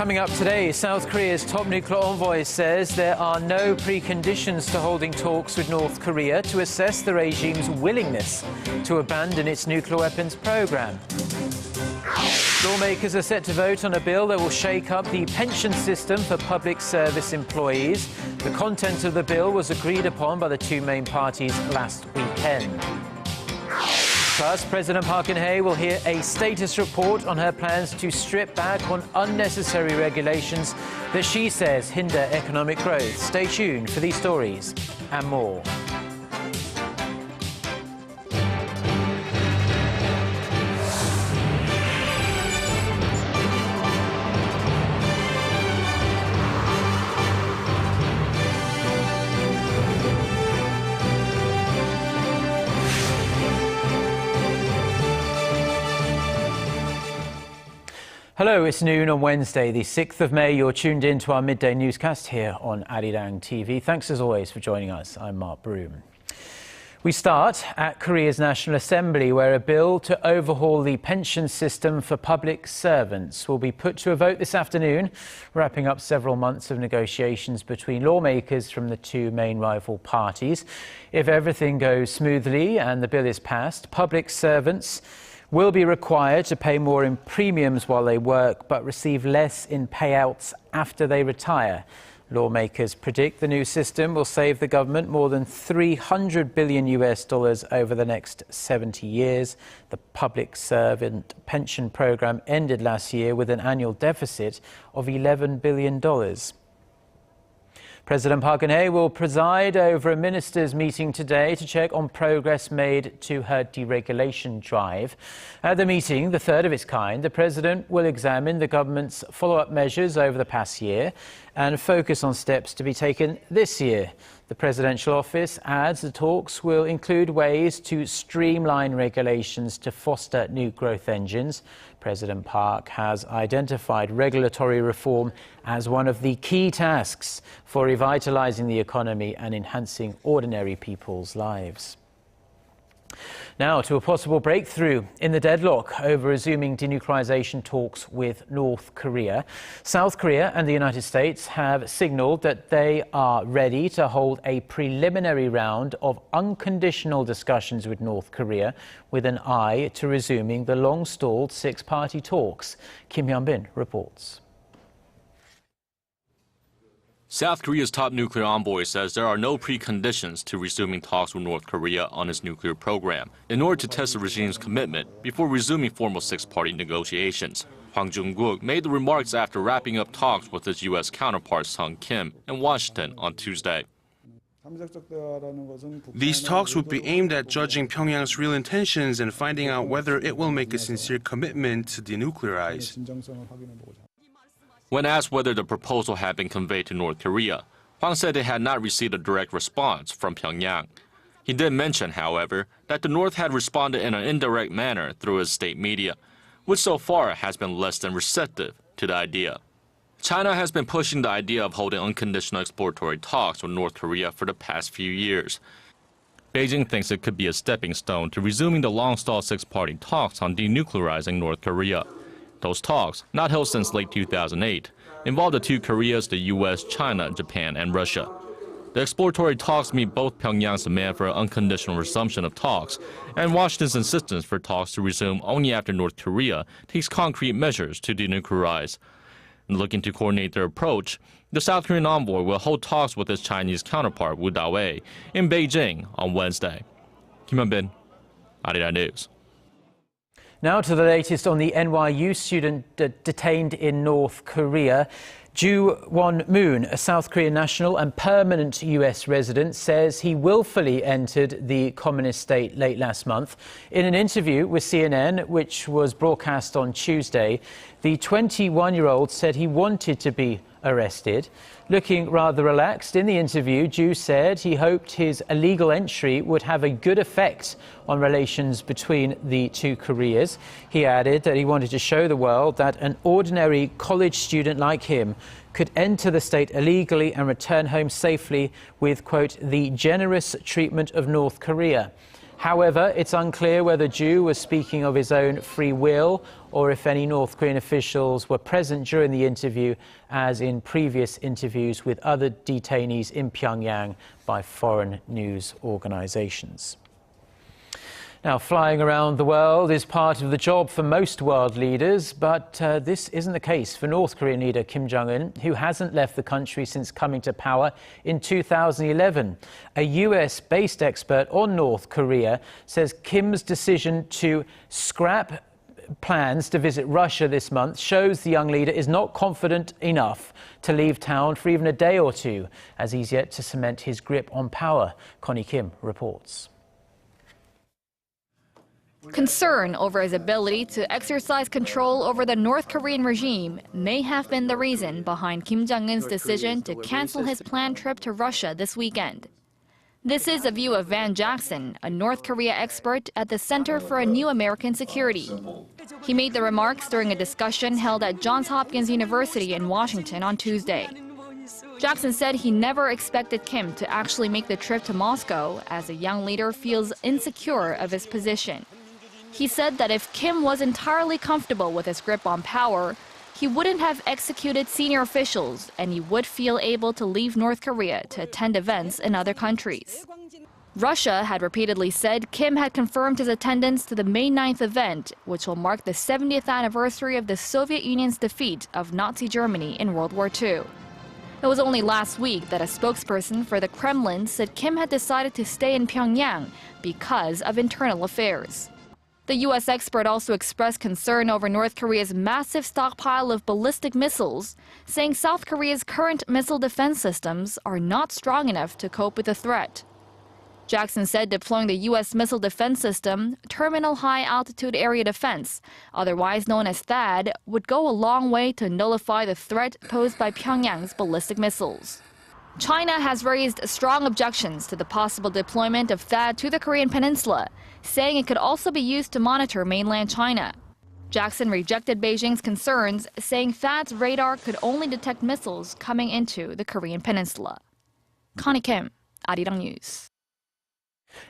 Coming up today, South Korea's top nuclear envoy says there are no preconditions to holding talks with North Korea to assess the regime's willingness to abandon its nuclear weapons program. Lawmakers are set to vote on a bill that will shake up the pension system for public service employees. The content of the bill was agreed upon by the two main parties last weekend. Plus, President Park Geun-hye will hear a status report on her plans to strip back on unnecessary regulations that she says hinder economic growth. Stay tuned for these stories and more. Hello, it's noon on Wednesday, the 6th of May. You're tuned in to our midday newscast here on Arirang TV. Thanks as always for joining us. I'm Mark Broome. We start at Korea's National Assembly, where a bill to overhaul the pension system for public servants will be put to a vote this afternoon, wrapping up several months of negotiations between lawmakers from the two main rival parties. If everything goes smoothly and the bill is passed, public servants will be required to pay more in premiums while they work, but receive less in payouts after they retire. Lawmakers predict the new system will save the government more than $300 billion over the next 70 years. The public servant pension program ended last year with an annual deficit of $11 billion. President Park Geun-hye will preside over a ministers' meeting today to check on progress made to her deregulation drive. At the meeting, the third of its kind, the president will examine the government's follow-up measures over the past year and focus on steps to be taken this year. The presidential office adds the talks will include ways to streamline regulations to foster new growth engines. President Park has identified regulatory reform as one of the key tasks for revitalizing the economy and enhancing ordinary people's lives. Now to a possible breakthrough in the deadlock over resuming denuclearization talks with North Korea. South Korea and the United States have signaled that they are ready to hold a preliminary round of unconditional discussions with North Korea with an eye to resuming the long-stalled six-party talks. Kim Hyun-bin reports. South Korea's top nuclear envoy says there are no preconditions to resuming talks with North Korea on its nuclear program in order to test the regime's commitment before resuming formal six-party negotiations. Hwang Jung-kook made the remarks after wrapping up talks with his U.S. counterpart Sung Kim in Washington on Tuesday. These talks would be aimed at judging Pyongyang's real intentions and finding out whether it will make a sincere commitment to denuclearize. When asked whether the proposal had been conveyed to North Korea, Hwang said they had not received a direct response from Pyongyang. He did mention, however, that the North had responded in an indirect manner through its state media, which so far has been less than receptive to the idea. China has been pushing the idea of holding unconditional exploratory talks with North Korea for the past few years. Beijing thinks it could be a stepping stone to resuming the long-stalled six-party talks on denuclearizing North Korea. Those talks, not held since late 2008, involve the two Koreas, the U.S., China, Japan, and Russia. The exploratory talks meet both Pyongyang's demand for an unconditional resumption of talks and Washington's insistence for talks to resume only after North Korea takes concrete measures to denuclearize. Looking to coordinate their approach, the South Korean envoy will hold talks with his Chinese counterpart, Wu Dawei, in Beijing on Wednesday. Kim Hyun-bin, Arirang News. Now to the latest on the NYU student detained in North Korea. Joo Won-moon, a South Korean national and permanent U.S. resident, says he willfully entered the communist state late last month. In an interview with CNN, which was broadcast on Tuesday, the 21-year-old said he wanted to be arrested. Looking rather relaxed in the interview, Joo said he hoped his illegal entry would have a good effect on relations between the two Koreas. He added that he wanted to show the world that an ordinary college student like him could enter the state illegally and return home safely with, quote, the generous treatment of North Korea. However, it's unclear whether Ju was speaking of his own free will or if any North Korean officials were present during the interview, as in previous interviews with other detainees in Pyongyang by foreign news organizations. Now, flying around the world is part of the job for most world leaders, but this isn't the case for North Korean leader Kim Jong-un, who hasn't left the country since coming to power in 2011. A US-based expert on North Korea says Kim's decision to scrap plans to visit Russia this month shows the young leader is not confident enough to leave town for even a day or two, as he's yet to cement his grip on power. Connie Kim reports. Concern over his ability to exercise control over the North Korean regime may have been the reason behind Kim Jong-un's decision to cancel his planned trip to Russia this weekend. This is a view of Van Jackson, a North Korea expert at the Center for a New American Security. He made the remarks during a discussion held at Johns Hopkins University in Washington on Tuesday. Jackson said he never expected Kim to actually make the trip to Moscow, as the young leader feels insecure of his position. He said that if Kim was entirely comfortable with his grip on power, he wouldn't have executed senior officials and he would feel able to leave North Korea to attend events in other countries. Russia had repeatedly said Kim had confirmed his attendance to the May 9th event, which will mark the 70th anniversary of the Soviet Union's defeat of Nazi Germany in World War II. It was only last week that a spokesperson for the Kremlin said Kim had decided to stay in Pyongyang because of internal affairs. The U.S. expert also expressed concern over North Korea's massive stockpile of ballistic missiles, saying South Korea's current missile defense systems are not strong enough to cope with the threat. Jackson said deploying the U.S. missile defense system, Terminal High Altitude Area Defense, otherwise known as THAAD, would go a long way to nullify the threat posed by Pyongyang's ballistic missiles. China has raised strong objections to the possible deployment of THAAD to the Korean peninsula, saying it could also be used to monitor mainland China. Jackson rejected Beijing's concerns, saying THAAD's radar could only detect missiles coming into the Korean peninsula. Connie Kim, Arirang News.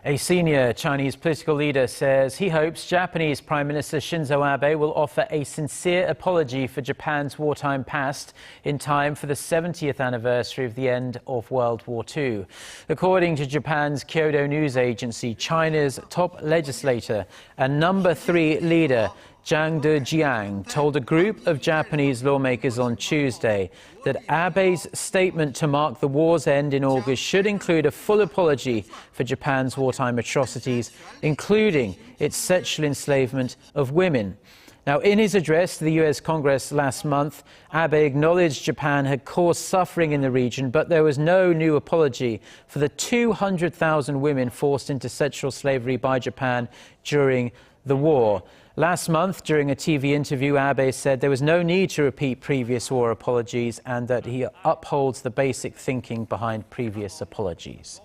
A senior Chinese political leader says he hopes Japanese Prime Minister Shinzo Abe will offer a sincere apology for Japan's wartime past in time for the 70th anniversary of the end of World War II. According to Japan's Kyodo news agency, China's top legislator and number 3 leader, Zhang Dejiang, told a group of Japanese lawmakers on Tuesday that Abe's statement to mark the war's end in August should include a full apology for Japan's wartime atrocities, including its sexual enslavement of women. Now, in his address to the US Congress last month, Abe acknowledged Japan had caused suffering in the region, but there was no new apology for the 200,000 women forced into sexual slavery by Japan during the war. Last month, during a TV interview, Abe said there was no need to repeat previous war apologies and that he upholds the basic thinking behind previous apologies.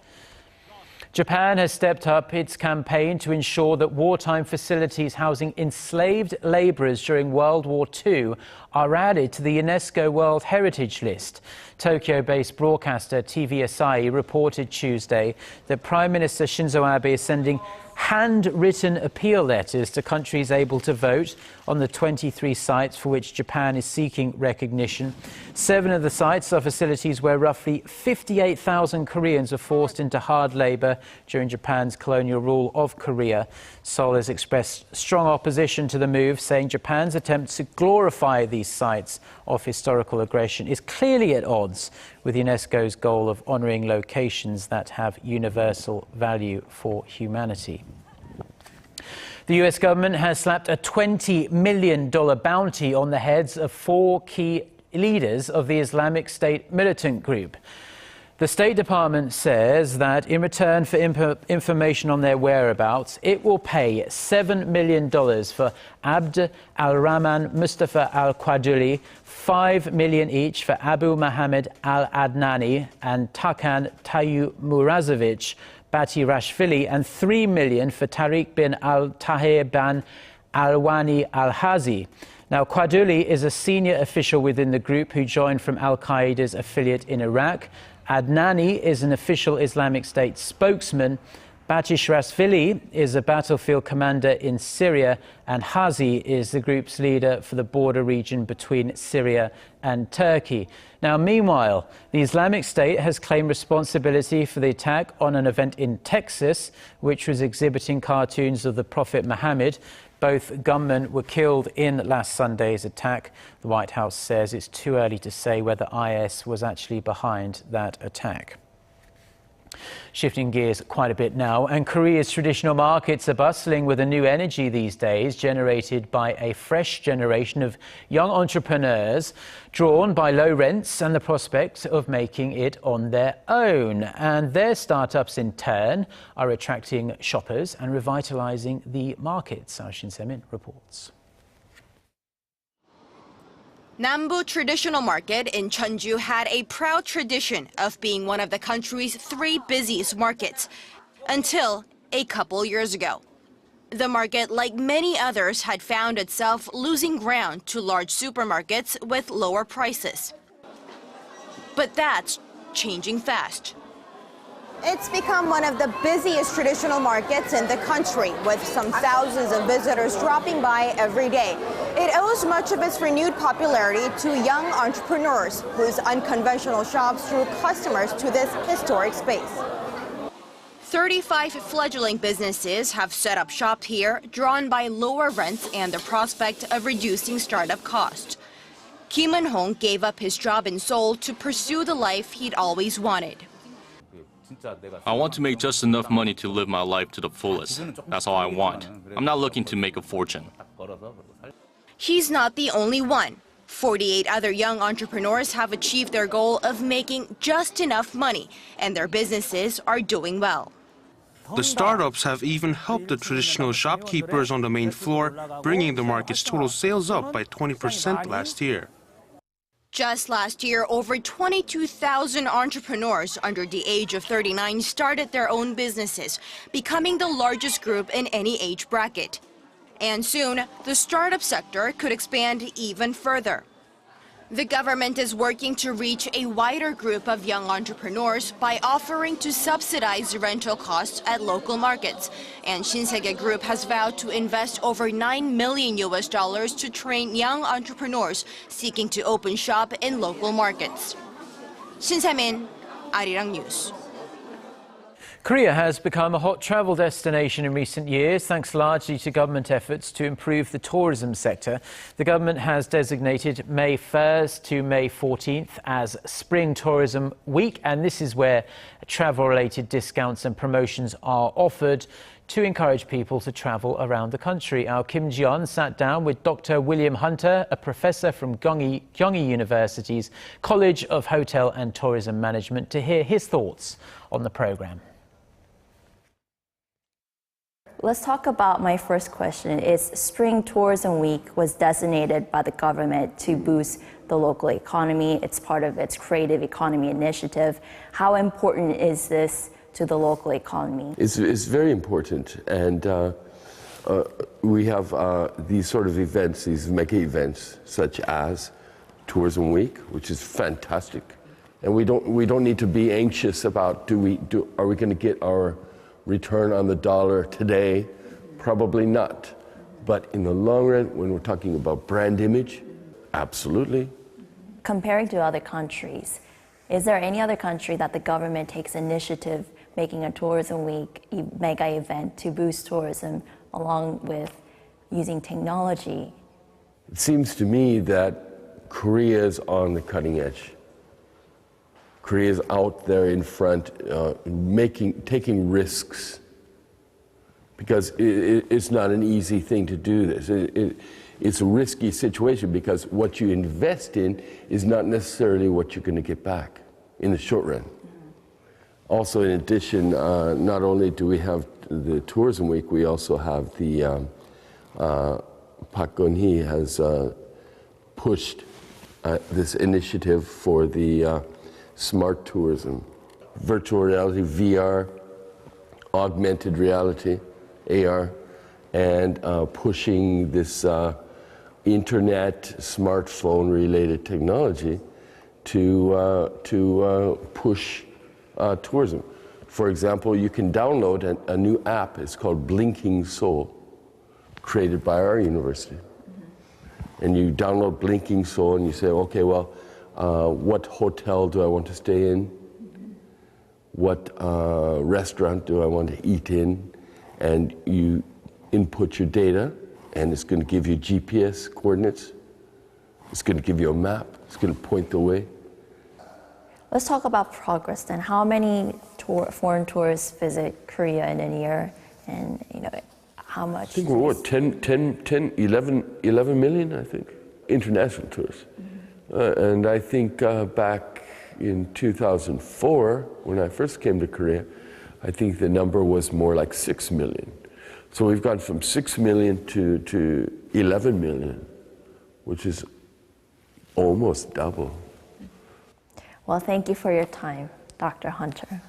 Japan has stepped up its campaign to ensure that wartime facilities housing enslaved laborers during World War II are added to the UNESCO World Heritage List. Tokyo-based broadcaster TV Asahi reported Tuesday that Prime Minister Shinzo Abe is sending handwritten appeal letters to countries able to vote on the 23 sites for which Japan is seeking recognition. 7 of the sites are facilities where roughly 58,000 Koreans were forced into hard labor during Japan's colonial rule of Korea. Seoul has expressed strong opposition to the move, saying Japan's attempt to glorify these sites of historical aggression is clearly at odds with UNESCO's goal of honoring locations that have universal value for humanity. The US government has slapped a $20 million bounty on the heads of 4 key leaders of the Islamic State militant group. The State Department says that in return for information on their whereabouts, it will pay $7 million for Abd al-Rahman Mustafa al-Qaduli, $5 million each for Abu Mohammed al-Adnani and Takan Tayyumurazovich Batirashvili, and $3 million for Tariq bin al-Tahir bin al-Wani al-Hazi. Now, Qaduli is a senior official within the group who joined from al-Qaeda's affiliate in Iraq. Adnani is an official Islamic State spokesman. Batishvili is a battlefield commander in Syria, and Hazi is the group's leader for the border region between Syria and Turkey. Now, meanwhile, the Islamic State has claimed responsibility for the attack on an event in Texas, which was exhibiting cartoons of the Prophet Muhammad. Both gunmen were killed in last Sunday's attack. The White House says it's too early to say whether IS was actually behind that attack. Shifting gears quite a bit now, and Korea's traditional markets are bustling with a new energy these days, generated by a fresh generation of young entrepreneurs drawn by low rents and the prospect of making it on their own. And their startups in turn are attracting shoppers and revitalizing the markets. Our Shin Se-min reports. Nambu Traditional Market in Cheonju had a proud tradition of being one of the country's 3 busiest markets until a couple years ago. The market, like many others, had found itself losing ground to large supermarkets with lower prices. But that's changing fast. It's become one of the busiest traditional markets in the country, with some thousands of visitors dropping by every day. It owes much of its renewed popularity to young entrepreneurs whose unconventional shops drew customers to this historic space. 35 fledgling businesses have set up shop here, drawn by lower rents and the prospect of reducing startup costs. Kim Eun-hong gave up his job in Seoul to pursue the life he'd always wanted. I want to make just enough money to live my life to the fullest. That's all I want. I'm not looking to make a fortune. He's not the only one. 48 other young entrepreneurs have achieved their goal of making just enough money, and their businesses are doing well. The startups have even helped the traditional shopkeepers on the main floor, bringing the market's total sales up by 20% last year. Just last year, over 22,000 entrepreneurs under the age of 39 started their own businesses, becoming the largest group in any age bracket. And soon, the startup sector could expand even further. The government is working to reach a wider group of young entrepreneurs by offering to subsidize rental costs at local markets. And Shinsegae Group has vowed to invest over $9 million to train young entrepreneurs seeking to open shop in local markets. Shin Se-min, Arirang News. Korea has become a hot travel destination in recent years, thanks largely to government efforts to improve the tourism sector. The government has designated May 1st to May 14th as Spring Tourism Week, and this is where travel-related discounts and promotions are offered to encourage people to travel around the country. Our Kim Ji-yeon sat down with Dr. William Hunter, a professor from Gyeonggi University's College of Hotel and Tourism Management, to hear his thoughts on the program. Let's talk about my first question. Is Spring Tourism Week was designated by the government to boost the local economy. It's part of its creative economy initiative. How important is this to the local economy? It's very important, and we have these sort of events, these mega events, such as Tourism Week, which is fantastic, and we don't need to be anxious about are we going to get our return on the dollar today? Probably not. But in the long run, when we're talking about brand image, absolutely. Comparing to other countries, is there any other country that the government takes initiative making a Tourism Week mega event to boost tourism along with using technology? It seems to me that Korea is on the cutting edge. Korea is out there in front, taking risks, because it's not an easy thing to do this. It's a risky situation because what you invest in is not necessarily what you're going to get back in the short run. Also, in addition, not only do we have the Tourism Week, we also have the Park Geun-hye has pushed this initiative for the smart tourism, virtual reality, VR, augmented reality, AR, and pushing this internet, smartphone-related technology to push tourism. For example, you can download a new app. It's called Blinking Soul, created by our university. And you download Blinking Soul and you say, okay, well, what hotel do I want to stay in? What restaurant do I want to eat in? And you input your data, and it's going to give you GPS coordinates. It's going to give you a map. It's going to point the way. Let's talk about progress then. How many foreign tourists visit Korea in a year? And how much? I think we're what, 11 million, I think, international tourists. And I think back in 2004, when I first came to Korea, I think the number was more like 6 million. So we've gone from 6 million to 11 million, which is almost double. Well, thank you for your time, Dr. Hunter.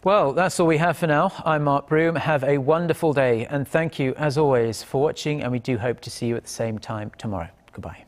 Well, that's all we have for now. I'm Mark Broome. Have a wonderful day, and thank you, as always, for watching, and we do hope to see you at the same time tomorrow. Goodbye.